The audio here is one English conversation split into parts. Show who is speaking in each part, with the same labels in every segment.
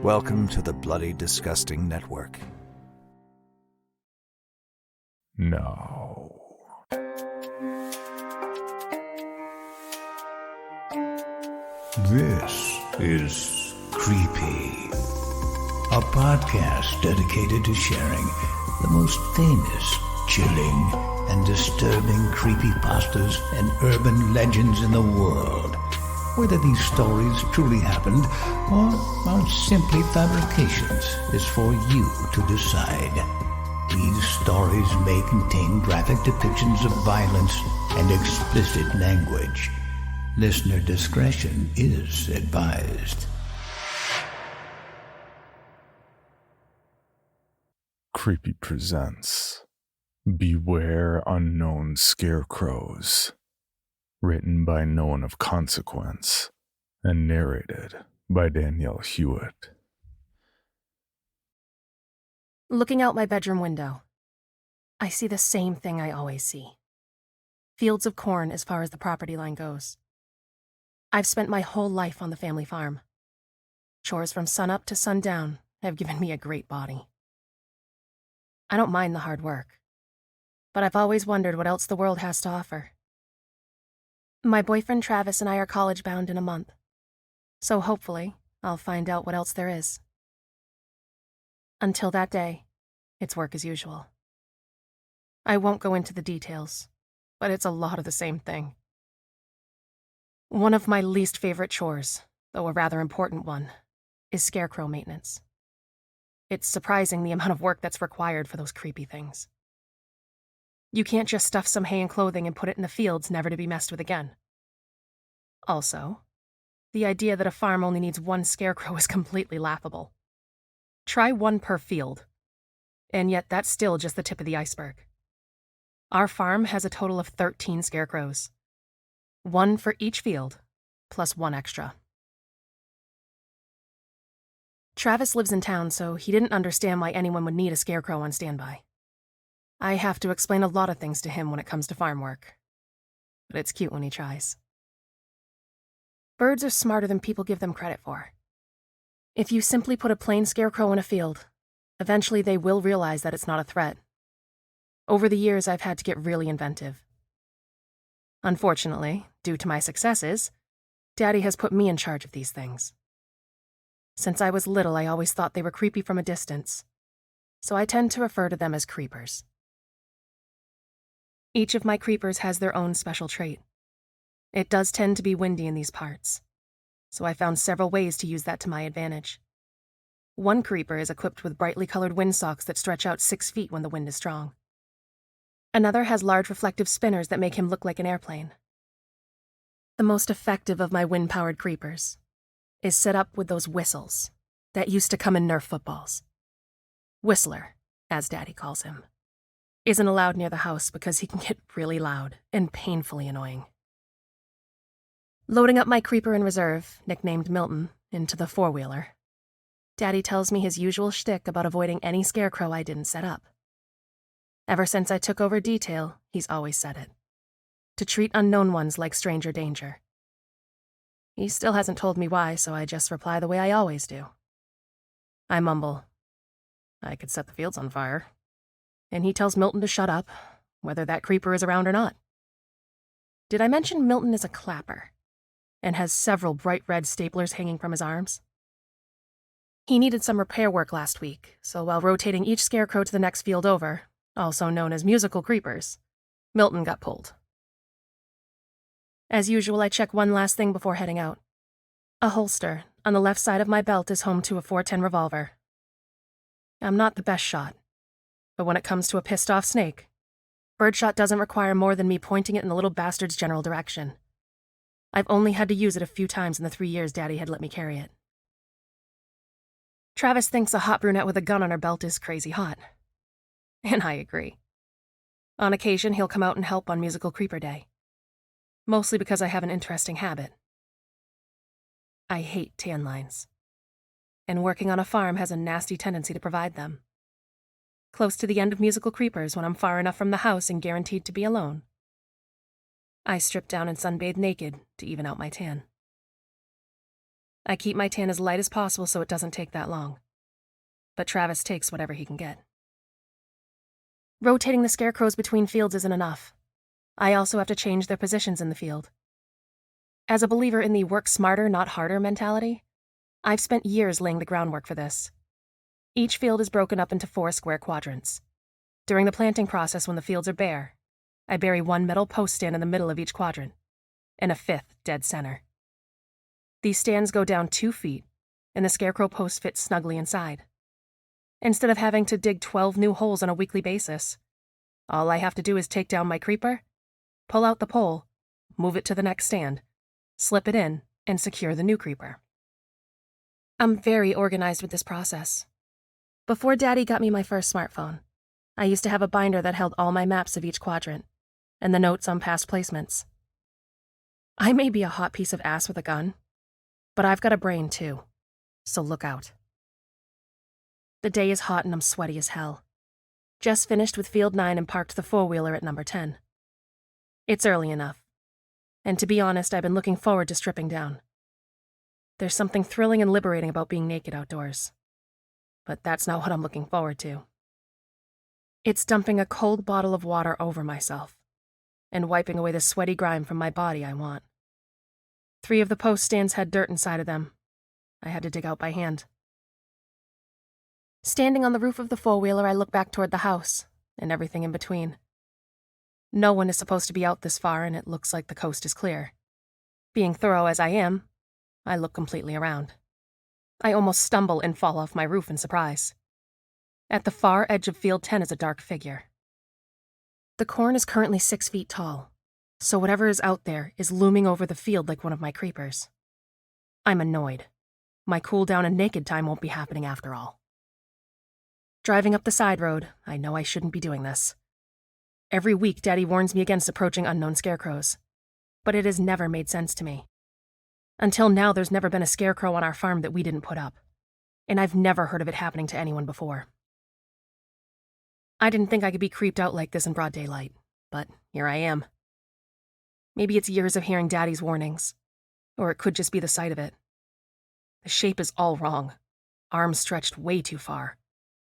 Speaker 1: Welcome to the Bloody Disgusting Network.
Speaker 2: No.
Speaker 3: This is Creepy, a podcast dedicated to sharing the most famous, chilling, and disturbing creepypastas and urban legends in the world. Whether these stories truly happened or are simply fabrications is for you to decide. These stories may contain graphic depictions of violence and explicit language. Listener discretion is advised.
Speaker 2: Creepy presents Beware Unknown Scarecrows. Written by no one of consequence and narrated by Danielle Hewitt.
Speaker 4: Looking out my bedroom window, I see the same thing I always see. Fields of corn as far as the property line goes. I've spent my whole life on the family farm. Chores from sunup to sundown have given me a great body. I don't mind the hard work, but I've always wondered what else the world has to offer. My boyfriend Travis and I are college-bound in a month, so hopefully I'll find out what else there is. Until that day, it's work as usual. I won't go into the details, but it's a lot of the same thing. One of my least favorite chores, though a rather important one, is scarecrow maintenance. It's surprising the amount of work that's required for those creepy things. You can't just stuff some hay and clothing and put it in the fields never to be messed with again. Also, the idea that a farm only needs one scarecrow is completely laughable. Try one per field. And yet that's still just the tip of the iceberg. Our farm has a total of 13 scarecrows. One for each field, plus one extra. Travis lives in town, so he didn't understand why anyone would need a scarecrow on standby. I have to explain a lot of things to him when it comes to farm work. But it's cute when he tries. Birds are smarter than people give them credit for. If you simply put a plain scarecrow in a field, eventually they will realize that it's not a threat. Over the years, I've had to get really inventive. Unfortunately, due to my successes, Daddy has put me in charge of these things. Since I was little, I always thought they were creepy from a distance, so I tend to refer to them as creepers. Each of my creepers has their own special trait. It does tend to be windy in these parts, so I found several ways to use that to my advantage. One creeper is equipped with brightly colored windsocks that stretch out 6 feet when the wind is strong. Another has large reflective spinners that make him look like an airplane. The most effective of my wind-powered creepers is set up with those whistles that used to come in Nerf footballs. Whistler, as Daddy calls him, isn't allowed near the house because he can get really loud and painfully annoying. Loading up my creeper in reserve, nicknamed Milton, into the four-wheeler, Daddy tells me his usual shtick about avoiding any scarecrow I didn't set up. Ever since I took over detail, he's always said it. To treat unknown ones like stranger danger. He still hasn't told me why, so I just reply the way I always do. I mumble, "I could set the fields on fire." And he tells Milton to shut up, whether that creeper is around or not. Did I mention Milton is a clapper, and has several bright red staplers hanging from his arms? He needed some repair work last week, so while rotating each scarecrow to the next field over, also known as musical creepers, Milton got pulled. As usual, I check one last thing before heading out. A holster on the left side of my belt is home to a .410 revolver. I'm not the best shot, but when it comes to a pissed-off snake, birdshot doesn't require more than me pointing it in the little bastard's general direction. I've only had to use it a few times in the 3 years Daddy had let me carry it. Travis thinks a hot brunette with a gun on her belt is crazy hot. And I agree. On occasion, he'll come out and help on Musical Creeper Day. Mostly because I have an interesting habit. I hate tan lines. And working on a farm has a nasty tendency to provide them. Close to the end of Musical Creepers, when I'm far enough from the house and guaranteed to be alone, I strip down and sunbathe naked to even out my tan. I keep my tan as light as possible so it doesn't take that long. But Travis takes whatever he can get. Rotating the scarecrows between fields isn't enough. I also have to change their positions in the field. As a believer in the work smarter, not harder mentality, I've spent years laying the groundwork for this. Each field is broken up into 4 square quadrants. During the planting process, when the fields are bare, I bury 1 metal post stand in the middle of each quadrant, and a 5th dead center. These stands go down 2 feet, and the scarecrow post fits snugly inside. Instead of having to dig 12 new holes on a weekly basis, all I have to do is take down my creeper, pull out the pole, move it to the next stand, slip it in, and secure the new creeper. I'm very organized with this process. Before Daddy got me my first smartphone, I used to have a binder that held all my maps of each quadrant, and the notes on past placements. I may be a hot piece of ass with a gun, but I've got a brain too, so look out. The day is hot and I'm sweaty as hell. Just finished with Field 9 and parked the 4-wheeler at number 10. It's early enough, and to be honest, I've been looking forward to stripping down. There's something thrilling and liberating about being naked outdoors. But that's not what I'm looking forward to. It's dumping a cold bottle of water over myself and wiping away the sweaty grime from my body I want. 3 of the post stands had dirt inside of them. I had to dig out by hand. Standing on the roof of the 4-wheeler, I look back toward the house and everything in between. No one is supposed to be out this far, and it looks like the coast is clear. Being thorough as I am, I look completely around. I almost stumble and fall off my roof in surprise. At the far edge of Field 10 is a dark figure. The corn is currently 6 feet tall, so whatever is out there is looming over the field like one of my creepers. I'm annoyed. My cool down and naked time won't be happening after all. Driving up the side road, I know I shouldn't be doing this. Every week, Daddy warns me against approaching unknown scarecrows, but it has never made sense to me. Until now, there's never been a scarecrow on our farm that we didn't put up, and I've never heard of it happening to anyone before. I didn't think I could be creeped out like this in broad daylight, but here I am. Maybe it's years of hearing Daddy's warnings, or it could just be the sight of it. The shape is all wrong. Arms stretched way too far.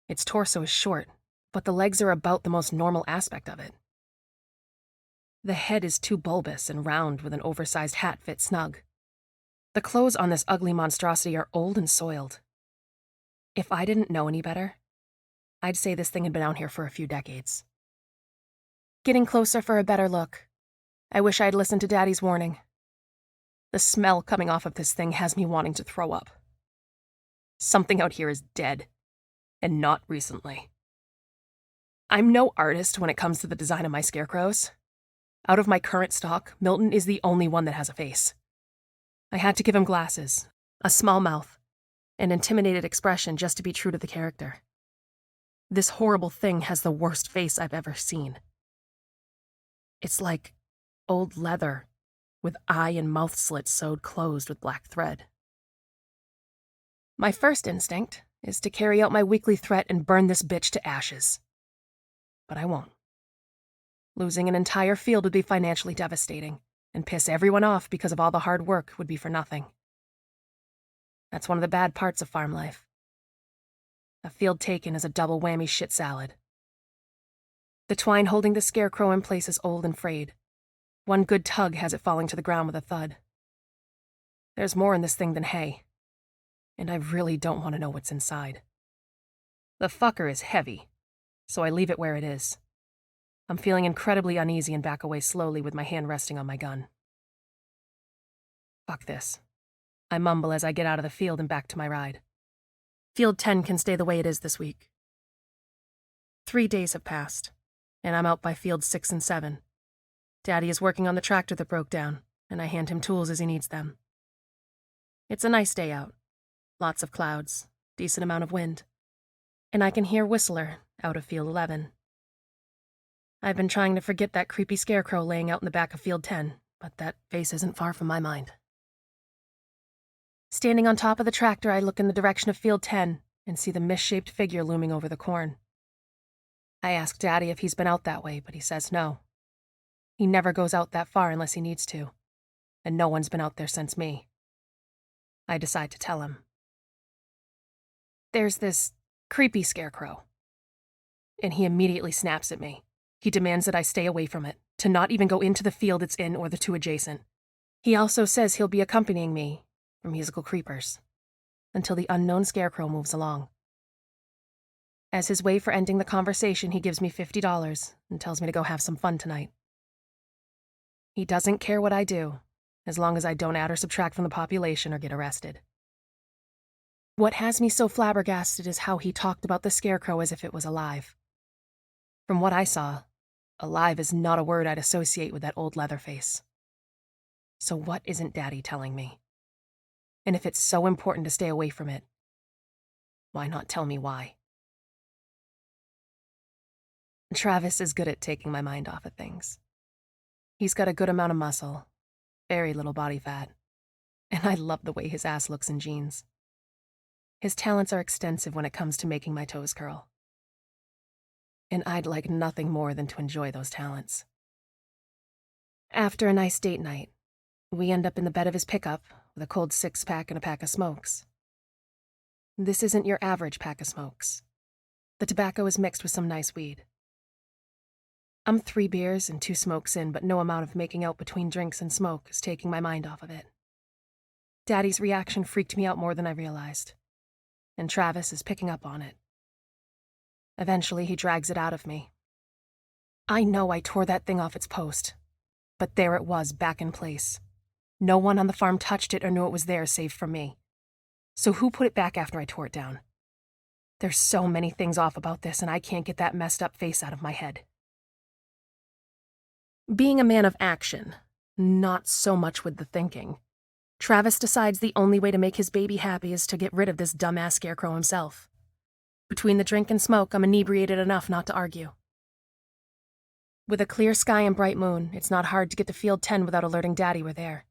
Speaker 4: Its torso is short, but the legs are about the most normal aspect of it. The head is too bulbous and round with an oversized hat fit snug. The clothes on this ugly monstrosity are old and soiled. If I didn't know any better, I'd say this thing had been out here for a few decades. Getting closer for a better look, I wish I'd listened to Daddy's warning. The smell coming off of this thing has me wanting to throw up. Something out here is dead, and not recently. I'm no artist when it comes to the design of my scarecrows. Out of my current stock, Milton is the only one that has a face. I had to give him glasses, a small mouth, an intimidated expression just to be true to the character. This horrible thing has the worst face I've ever seen. It's like old leather, with eye and mouth slits sewed closed with black thread. My first instinct is to carry out my weekly threat and burn this bitch to ashes. But I won't. Losing an entire field would be financially devastating, and piss everyone off because of all the hard work would be for nothing. That's one of the bad parts of farm life. A field taken is a double whammy shit salad. The twine holding the scarecrow in place is old and frayed. One good tug has it falling to the ground with a thud. There's more in this thing than hay, and I really don't want to know what's inside. The fucker is heavy, so I leave it where it is. I'm feeling incredibly uneasy and back away slowly with my hand resting on my gun. Fuck this. I mumble as I get out of the field and back to my ride. Field 10 can stay the way it is this week. 3 days have passed, and I'm out by Fields 6 and 7. Daddy is working on the tractor that broke down, and I hand him tools as he needs them. It's a nice day out. Lots of clouds, decent amount of wind, and I can hear Whistler out of Field 11. I've been trying to forget that creepy scarecrow laying out in the back of Field 10, but that face isn't far from my mind. Standing on top of the tractor, I look in the direction of Field 10 and see the misshaped figure looming over the corn. I ask Daddy if he's been out that way, but he says no. He never goes out that far unless he needs to, and no one's been out there since me. I decide to tell him. There's this creepy scarecrow. And he immediately snaps at me. He demands that I stay away from it, to not even go into the field it's in or the two adjacent. He also says he'll be accompanying me, for musical creepers, until the unknown scarecrow moves along. As his way for ending the conversation, he gives me $50 and tells me to go have some fun tonight. He doesn't care what I do, as long as I don't add or subtract from the population or get arrested. What has me so flabbergasted is how he talked about the scarecrow as if it was alive. From what I saw, alive is not a word I'd associate with that old Leatherface. So what isn't Daddy telling me? And if it's so important to stay away from it, why not tell me why? Travis is good at taking my mind off of things. He's got a good amount of muscle, very little body fat, and I love the way his ass looks in jeans. His talents are extensive when it comes to making my toes curl. And I'd like nothing more than to enjoy those talents. After a nice date night, we end up in the bed of his pickup with a cold 6-pack and a pack of smokes. This isn't your average pack of smokes. The tobacco is mixed with some nice weed. I'm 3 beers and 2 smokes in, but no amount of making out between drinks and smoke is taking my mind off of it. Daddy's reaction freaked me out more than I realized, and Travis is picking up on it. Eventually, he drags it out of me. I know I tore that thing off its post, but there it was, back in place. No one on the farm touched it or knew it was there save for me. So who put it back after I tore it down? There's so many things off about this, and I can't get that messed up face out of my head. Being a man of action, not so much with the thinking, Travis decides the only way to make his baby happy is to get rid of this dumbass scarecrow himself. Between the drink and smoke, I'm inebriated enough not to argue. With a clear sky and bright moon, it's not hard to get to Field 10 without alerting Daddy we're there.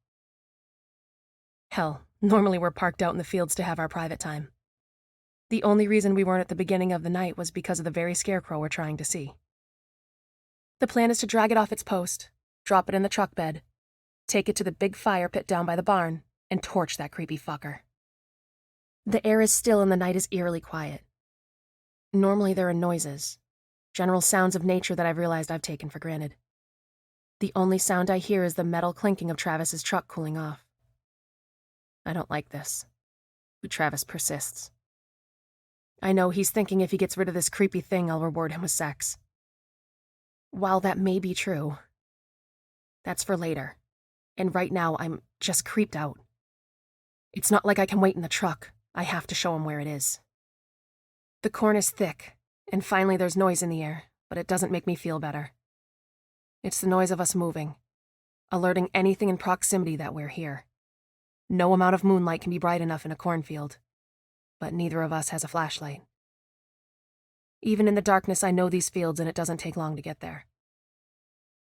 Speaker 4: Hell, normally we're parked out in the fields to have our private time. The only reason we weren't at the beginning of the night was because of the very scarecrow we're trying to see. The plan is to drag it off its post, drop it in the truck bed, take it to the big fire pit down by the barn, and torch that creepy fucker. The air is still and the night is eerily quiet. Normally there are noises, general sounds of nature that I've realized I've taken for granted. The only sound I hear is the metal clinking of Travis's truck cooling off. I don't like this, but Travis persists. I know he's thinking if he gets rid of this creepy thing, I'll reward him with sex. While that may be true, that's for later, and right now I'm just creeped out. It's not like I can wait in the truck. I have to show him where it is. The corn is thick, and finally there's noise in the air, but it doesn't make me feel better. It's the noise of us moving, alerting anything in proximity that we're here. No amount of moonlight can be bright enough in a cornfield, but neither of us has a flashlight. Even in the darkness, I know these fields, and it doesn't take long to get there.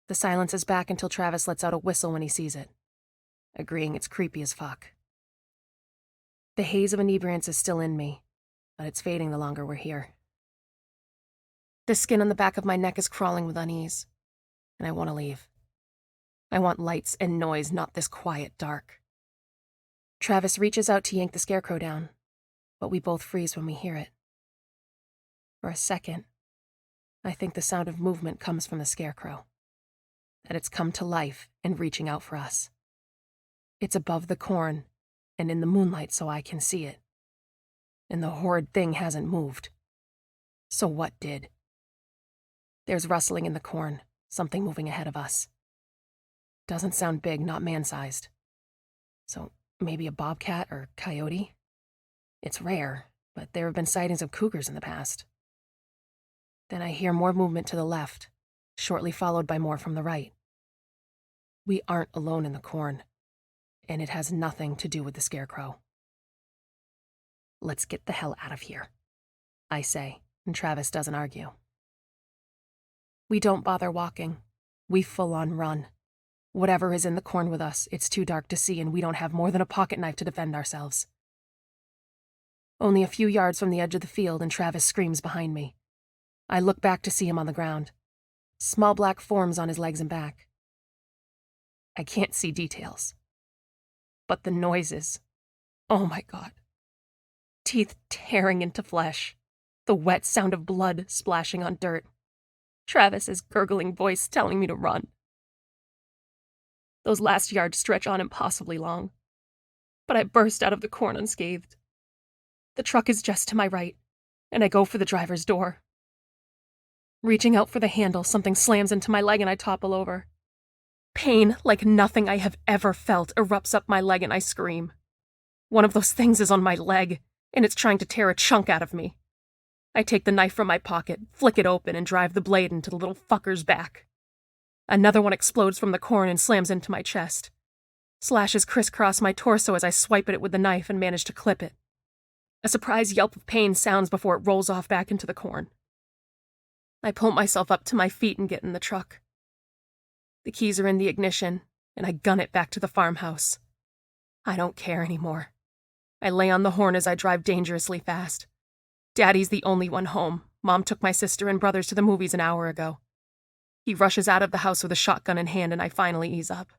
Speaker 4: The silence is back until Travis lets out a whistle when he sees it, agreeing it's creepy as fuck. The haze of inebriance is still in me, but it's fading the longer we're here. The skin on the back of my neck is crawling with unease, and I want to leave. I want lights and noise, not this quiet dark. Travis reaches out to yank the scarecrow down, but we both freeze when we hear it. For a second, I think the sound of movement comes from the scarecrow, that it's come to life and reaching out for us. It's above the corn and in the moonlight so I can see it. And the horrid thing hasn't moved. So what did? There's rustling in the corn, something moving ahead of us. Doesn't sound big, not man-sized. So maybe a bobcat or coyote? It's rare, but there have been sightings of cougars in the past. Then I hear more movement to the left, shortly followed by more from the right. We aren't alone in the corn, and it has nothing to do with the scarecrow. Let's get the hell out of here, I say, and Travis doesn't argue. We don't bother walking. We full-on run. Whatever is in the corn with us, it's too dark to see, and we don't have more than a pocket knife to defend ourselves. Only a few yards from the edge of the field, and Travis screams behind me. I look back to see him on the ground. Small black forms on his legs and back. I can't see details. But the noises. Oh my God. Teeth tearing into flesh. The wet sound of blood splashing on dirt. Travis's gurgling voice telling me to run. Those last yards stretch on impossibly long, but I burst out of the corn unscathed. The truck is just to my right, and I go for the driver's door. Reaching out for the handle, something slams into my leg and I topple over. Pain, like nothing I have ever felt, erupts up my leg and I scream. One of those things is on my leg, and it's trying to tear a chunk out of me. I take the knife from my pocket, flick it open, and drive the blade into the little fucker's back. Another one explodes from the corn and slams into my chest. Slashes crisscross my torso as I swipe at it with the knife and manage to clip it. A surprised yelp of pain sounds before it rolls off back into the corn. I pull myself up to my feet and get in the truck. The keys are in the ignition, and I gun it back to the farmhouse. I don't care anymore. I lay on the horn as I drive dangerously fast. Daddy's the only one home. Mom took my sister and brothers to the movies an hour ago. He rushes out of the house with a shotgun in hand, and I finally ease up.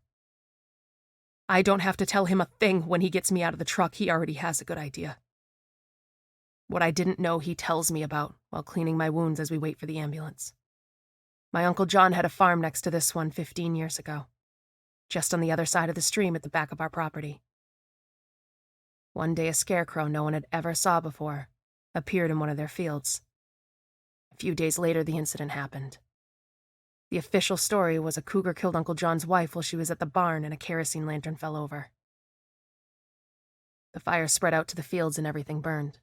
Speaker 4: I don't have to tell him a thing when he gets me out of the truck. He already has a good idea. What I didn't know, he tells me about while cleaning my wounds as we wait for the ambulance. My Uncle John had a farm next to this one 15 years ago, just on the other side of the stream at the back of our property. One day a scarecrow no one had ever saw before appeared in one of their fields. A few days later, the incident happened. The official story was a cougar killed Uncle John's wife while she was at the barn and a kerosene lantern fell over. The fire spread out to the fields and everything burned.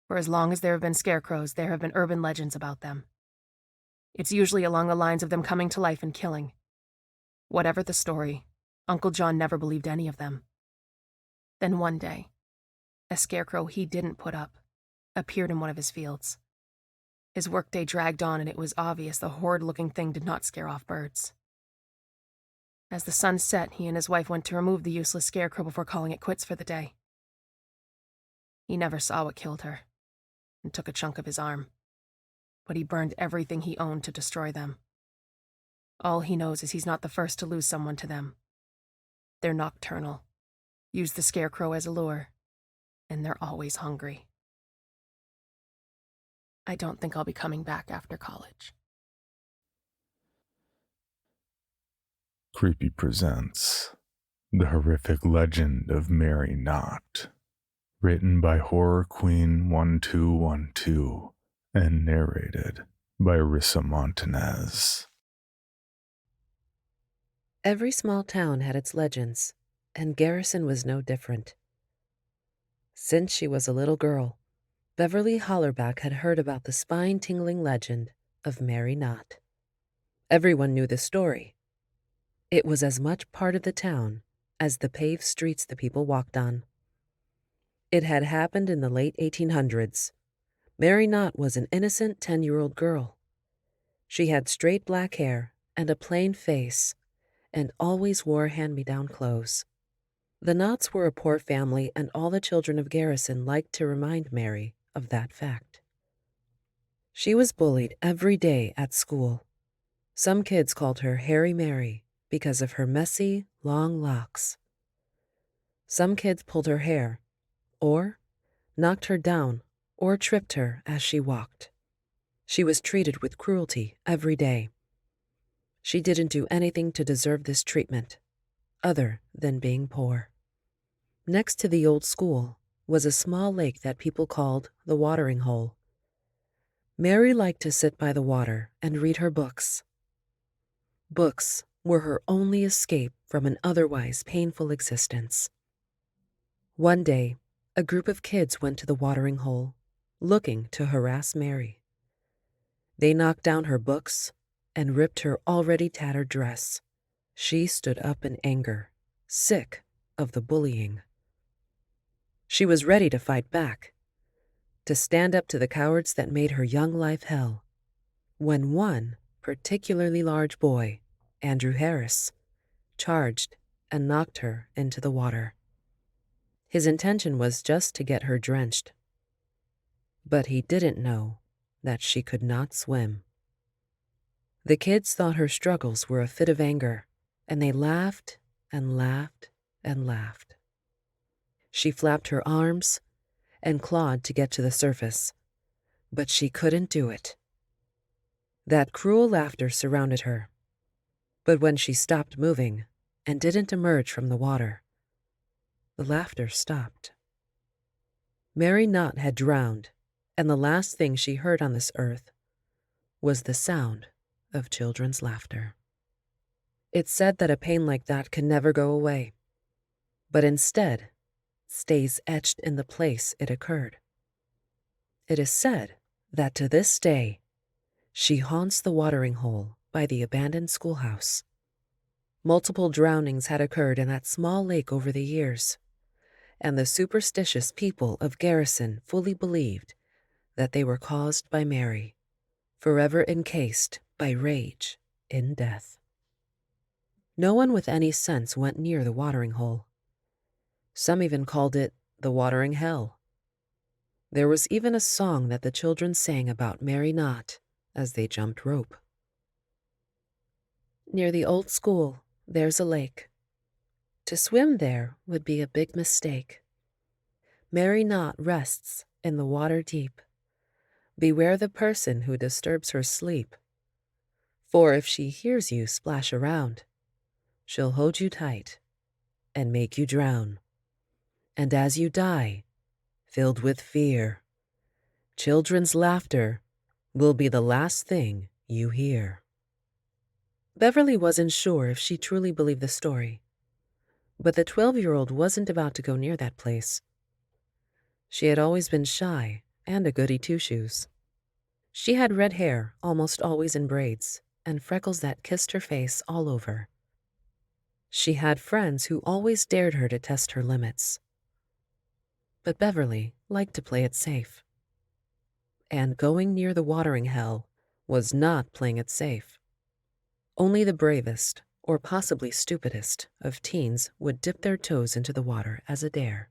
Speaker 4: For as long as there have been scarecrows, there have been urban legends about them. It's usually along the lines of them coming to life and killing. Whatever the story, Uncle John never believed any of them. Then one day, a scarecrow he didn't put up appeared in one of his fields. His workday dragged on, and it was obvious the horrid-looking thing did not scare off birds. As the sun set, he and his wife went to remove the useless scarecrow before calling it quits for the day. He never saw what killed her, and took a chunk of his arm, but he burned everything he owned to destroy them. All he knows is he's not the first to lose someone to them. They're nocturnal, use the scarecrow as a lure, and they're always hungry. I don't think I'll be coming back after college.
Speaker 2: Creepy presents The Horrific Legend of Mary Knott, written by Horror Queen 1212 and narrated by Rissa Montanez.
Speaker 5: Every small town had its legends, and Garrison was no different. Since she was a little girl, Beverly Hollerback had heard about the spine-tingling legend of Mary Knott. Everyone knew the story. It was as much part of the town as the paved streets the people walked on. It had happened in the late 1800s. Mary Knott was an innocent 10-year-old girl. She had straight black hair and a plain face, and always wore hand-me-down clothes. The Knotts were a poor family, and all the children of Garrison liked to remind Mary of that fact. She was bullied every day at school. Some kids called her Hairy Mary because of her messy, long locks. Some kids pulled her hair, or knocked her down, or tripped her as she walked. She was treated with cruelty every day. She didn't do anything to deserve this treatment, other than being poor. Next to the old school was a small lake that people called the watering hole. Mary liked to sit by the water and read her books. Books were her only escape from an otherwise painful existence. One day, a group of kids went to the watering hole, looking to harass Mary. They knocked down her books and ripped her already tattered dress. She stood up in anger, sick of the bullying. She was ready to fight back, to stand up to the cowards that made her young life hell, when one particularly large boy, Andrew Harris, charged and knocked her into the water. His intention was just to get her drenched, but he didn't know that she could not swim. The kids thought her struggles were a fit of anger, and they laughed and laughed and laughed. She flapped her arms and clawed to get to the surface, but she couldn't do it. That cruel laughter surrounded her, but when she stopped moving and didn't emerge from the water, the laughter stopped. Mary Knott had drowned, and the last thing she heard on this earth was the sound of children's laughter. It's said that a pain like that can never go away, but instead stays etched in the place it occurred. It is said that to this day, she haunts the watering hole by the abandoned schoolhouse. Multiple drownings had occurred in that small lake over the years, and the superstitious people of Garrison fully believed that they were caused by Mary, forever encased by rage in death. No one with any sense went near the watering hole. Some even called it the watering hell. There was even a song that the children sang about Mary Knott as they jumped rope. Near the old school, there's a lake. To swim there would be a big mistake. Mary Knott rests in the water deep. Beware the person who disturbs her sleep. For if she hears you splash around, she'll hold you tight and make you drown. And as you die, filled with fear, children's laughter will be the last thing you hear. Beverly wasn't sure if she truly believed the story, but the 12-year-old wasn't about to go near that place. She had always been shy and a goody two-shoes. She had red hair, almost always in braids, and freckles that kissed her face all over. She had friends who always dared her to test her limits. But Beverly liked to play it safe. And going near the watering hell was not playing it safe. Only the bravest, or possibly stupidest, of teens would dip their toes into the water as a dare.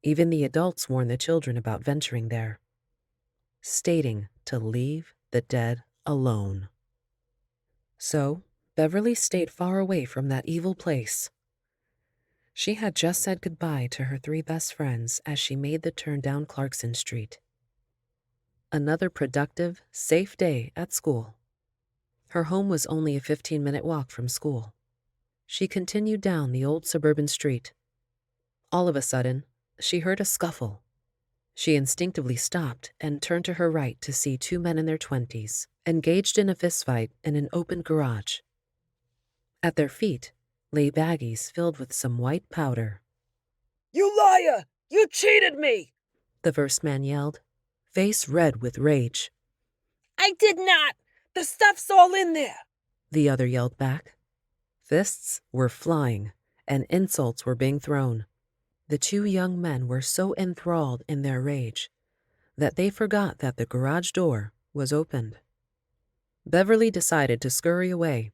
Speaker 5: Even the adults warned the children about venturing there, stating to leave the dead alone. So, Beverly stayed far away from that evil place. She had just said goodbye to her 3 best friends as she made the turn down Clarkson Street. Another productive, safe day at school. Her home was only a 15-minute walk from school. She continued down the old suburban street. All of a sudden, she heard a scuffle. She instinctively stopped and turned to her right to see 2 men in their 20s, engaged in a fistfight in an open garage. At their feet lay baggies filled with some white powder.
Speaker 6: "You liar! You cheated me!"
Speaker 5: The first man yelled, face red with rage.
Speaker 6: "I did not! The stuff's all in there!"
Speaker 5: The other yelled back. Fists were flying, and insults were being thrown. The 2 young men were so enthralled in their rage that they forgot that the garage door was opened. Beverly decided to scurry away,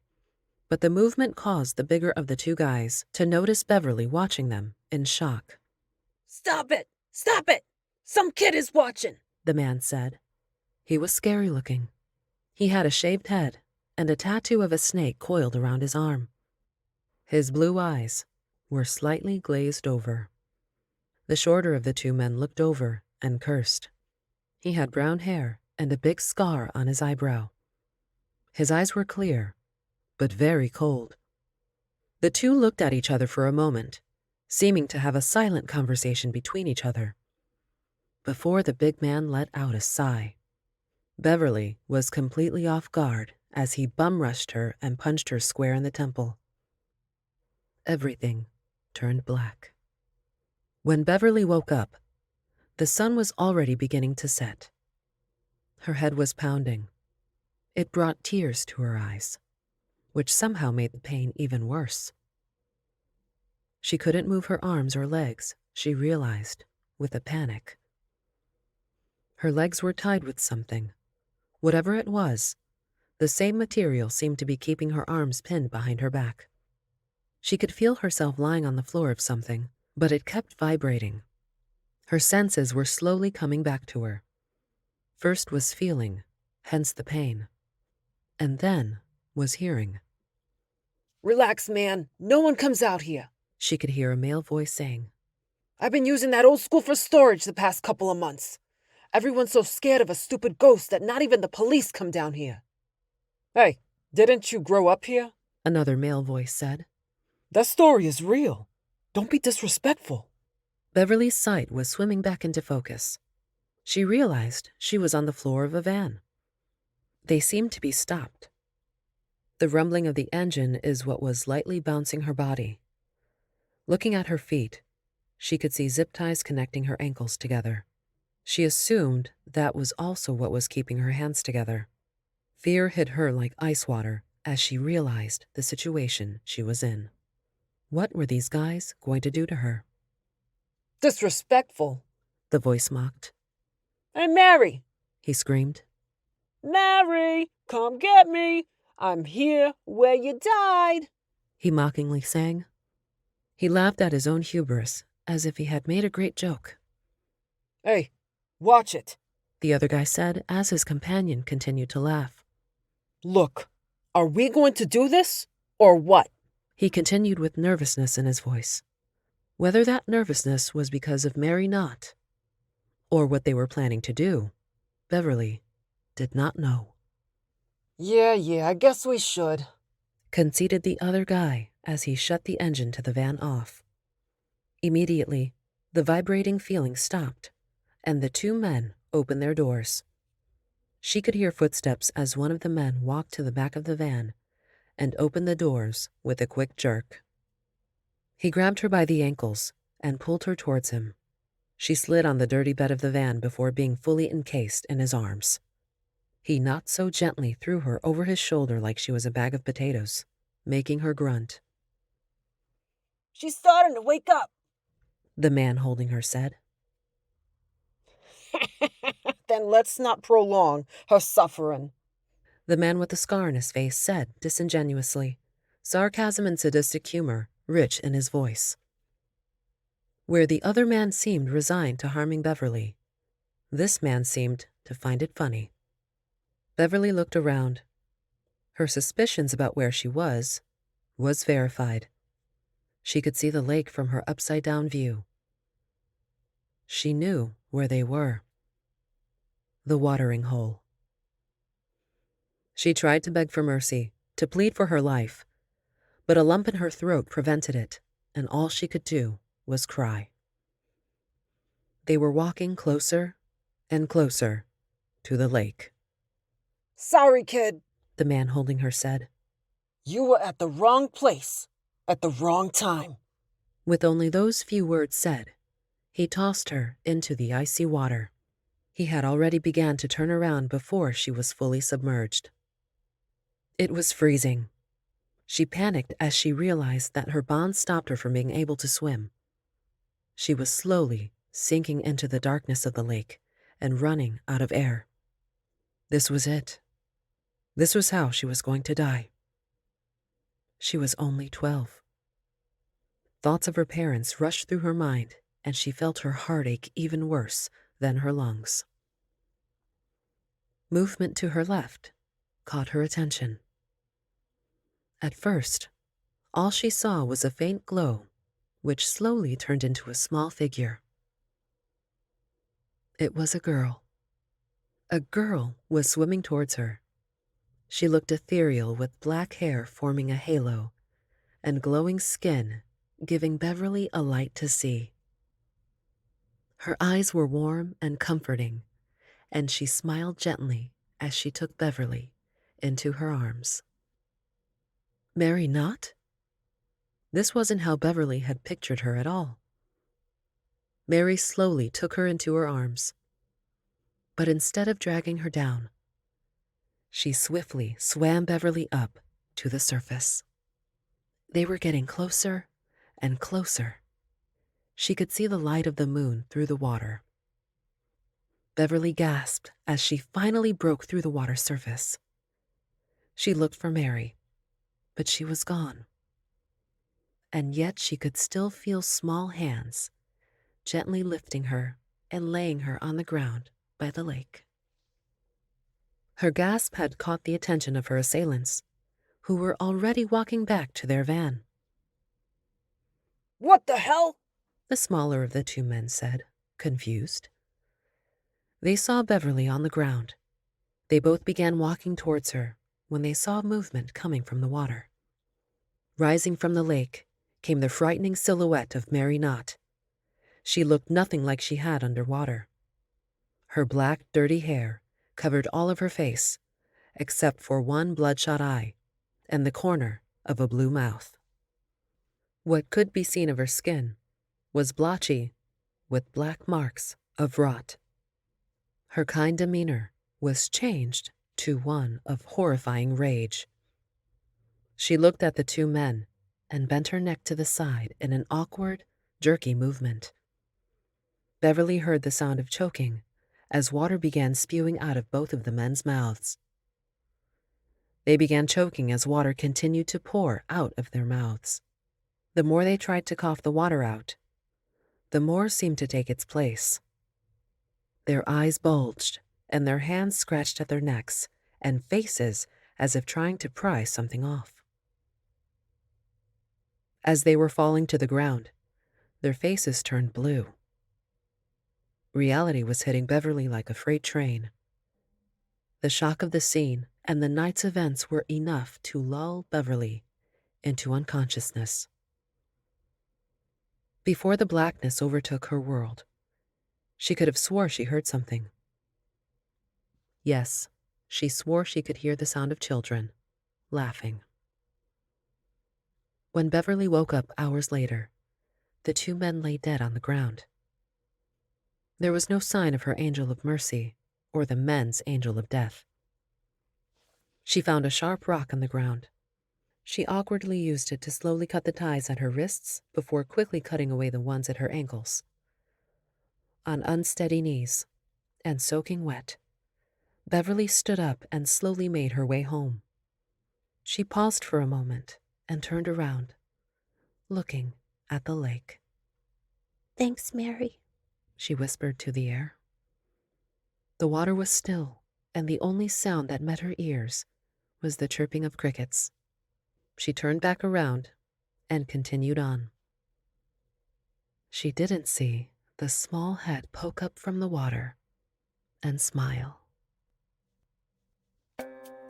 Speaker 5: but the movement caused the bigger of the 2 guys to notice Beverly watching them in shock.
Speaker 6: "Stop it! Stop it! Some kid is watching!"
Speaker 5: The man said. He was scary looking. He had a shaved head and a tattoo of a snake coiled around his arm. His blue eyes were slightly glazed over. The shorter of the 2 men looked over and cursed. He had brown hair and a big scar on his eyebrow. His eyes were clear, but very cold. The 2 looked at each other for a moment, seeming to have a silent conversation between each other, before the big man let out a sigh. Beverly was completely off guard as he bum-rushed her and punched her square in the temple. Everything turned black. When Beverly woke up, the sun was already beginning to set. Her head was pounding. It brought tears to her eyes, which somehow made the pain even worse. She couldn't move her arms or legs, she realized, with a panic. Her legs were tied with something. Whatever it was, the same material seemed to be keeping her arms pinned behind her back. She could feel herself lying on the floor of something, but it kept vibrating. Her senses were slowly coming back to her. First was feeling, hence the pain, and then was hearing.
Speaker 6: "Relax, man. No one comes out here,"
Speaker 5: She could hear a male voice saying.
Speaker 6: I've been using that old school for storage the past couple of months. Everyone's so scared of a stupid ghost that not even the police come down here. Hey, didn't you grow up here?
Speaker 5: Another male voice said.
Speaker 6: That story is real. Don't be disrespectful.
Speaker 5: Beverly's sight was swimming back into focus. She realized she was on the floor of a van. They seemed to be stopped. The rumbling of the engine is what was lightly bouncing her body. Looking at her feet, she could see zip ties connecting her ankles together. She assumed that was also what was keeping her hands together. Fear hit her like ice water as she realized the situation she was in. What were these guys going to do to her?
Speaker 6: Disrespectful,
Speaker 5: The voice mocked.
Speaker 6: Hey, Mary!
Speaker 5: He screamed.
Speaker 6: Mary, come get me. I'm here where you died.
Speaker 5: He mockingly sang. He laughed at his own hubris as if he had made a great joke.
Speaker 6: Hey, watch it.
Speaker 5: The other guy said as his companion continued to laugh.
Speaker 6: Look, are we going to do this or what?
Speaker 5: He continued with nervousness in his voice. Whether that nervousness was because of Mary Knott or what they were planning to do, Beverly did not know.
Speaker 6: Yeah, I guess we should,
Speaker 5: Conceded the other guy as he shut the engine to the van off. Immediately, the vibrating feeling stopped, and the two men opened their doors. She could hear footsteps as one of the men walked to the back of the van and opened the doors with a quick jerk. He grabbed her by the ankles and pulled her towards him. She slid on the dirty bed of the van before being fully encased in his arms. He not so gently threw her over his shoulder like she was a bag of potatoes, making her grunt.
Speaker 6: She's starting to wake up.
Speaker 5: The man holding her said.
Speaker 6: Then let's not prolong her suffering.
Speaker 5: The man with the scar on his face said disingenuously, sarcasm and sadistic humor rich in his voice. Where the other man seemed resigned to harming Beverly, this man seemed to find it funny. Beverly looked around. Her suspicions about where she was verified. She could see the lake from her upside-down view. She knew where they were. The watering hole. She tried to beg for mercy, to plead for her life, but a lump in her throat prevented it, and all she could do was cry. They were walking closer and closer to the lake.
Speaker 6: Sorry, kid.
Speaker 5: The man holding her said.
Speaker 6: You were at the wrong place, at the wrong time.
Speaker 5: With only those few words said, he tossed her into the icy water. He had already begun to turn around before she was fully submerged. It was freezing. She panicked as she realized that her bonds stopped her from being able to swim. She was slowly sinking into the darkness of the lake and running out of air. This was it. This was how she was going to die. She was only 12. Thoughts of her parents rushed through her mind, and she felt her heart ache even worse than her lungs. Movement to her left caught her attention. At first, all she saw was a faint glow, which slowly turned into a small figure. It was a girl. A girl was swimming towards her. She looked ethereal with black hair forming a halo and glowing skin giving Beverly a light to see. Her eyes were warm and comforting, and she smiled gently as she took Beverly into her arms. Mary Knott? This wasn't how Beverly had pictured her at all. Mary slowly took her into her arms, but instead of dragging her down, she swiftly swam Beverly up to the surface. They were getting closer and closer. She could see the light of the moon through the water. Beverly gasped as she finally broke through the water surface. She looked for Mary, but she was gone. And yet she could still feel small hands gently lifting her and laying her on the ground by the lake. Her gasp had caught the attention of her assailants, who were already walking back to their van.
Speaker 6: What the hell?
Speaker 5: the smaller of the two men said, confused. They saw Beverly on the ground. They both began walking towards her when they saw movement coming from the water. Rising from the lake came the frightening silhouette of Mary Knott. She looked nothing like she had underwater. Her black, dirty hair covered all of her face, except for one bloodshot eye and the corner of a blue mouth. What could be seen of her skin was blotchy with black marks of rot. Her kind demeanor was changed to one of horrifying rage. She looked at the two men and bent her neck to the side in an awkward, jerky movement. Beverly heard the sound of choking as water began spewing out of both of the men's mouths. They began choking as water continued to pour out of their mouths. The more they tried to cough the water out, the more seemed to take its place. Their eyes bulged, and their hands scratched at their necks and faces as if trying to pry something off. As they were falling to the ground, their faces turned blue. Reality was hitting Beverly like a freight train. The shock of the scene and the night's events were enough to lull Beverly into unconsciousness. Before the blackness overtook her world, she could have swore she heard something. Yes, she swore she could hear the sound of children laughing. When Beverly woke up hours later, the two men lay dead on the ground. There was no sign of her angel of mercy or the men's angel of death. She found a sharp rock on the ground. She awkwardly used it to slowly cut the ties at her wrists before quickly cutting away the ones at her ankles. On unsteady knees and soaking wet, Beverly stood up and slowly made her way home. She paused for a moment and turned around, looking at the lake.
Speaker 7: "Thanks, Mary,"
Speaker 5: she whispered to the air. The water was still, and the only sound that met her ears was the chirping of crickets. She turned back around and continued on. She didn't see the small head poke up from the water and smile.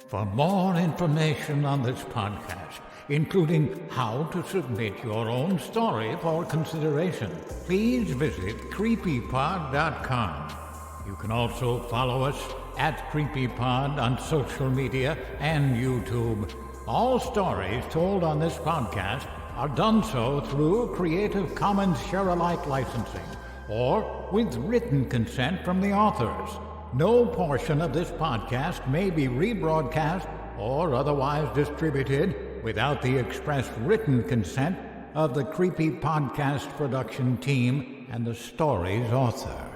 Speaker 8: For more information on this podcast, including how to submit your own story for consideration, please visit creepypod.com. You can also follow us at CreepyPod on social media and YouTube. All stories told on this podcast are done so through Creative Commons Share-alike licensing or with written consent from the authors. No portion of this podcast may be rebroadcast or otherwise distributed without the express written consent of the Creepy Podcast production team and the story's author.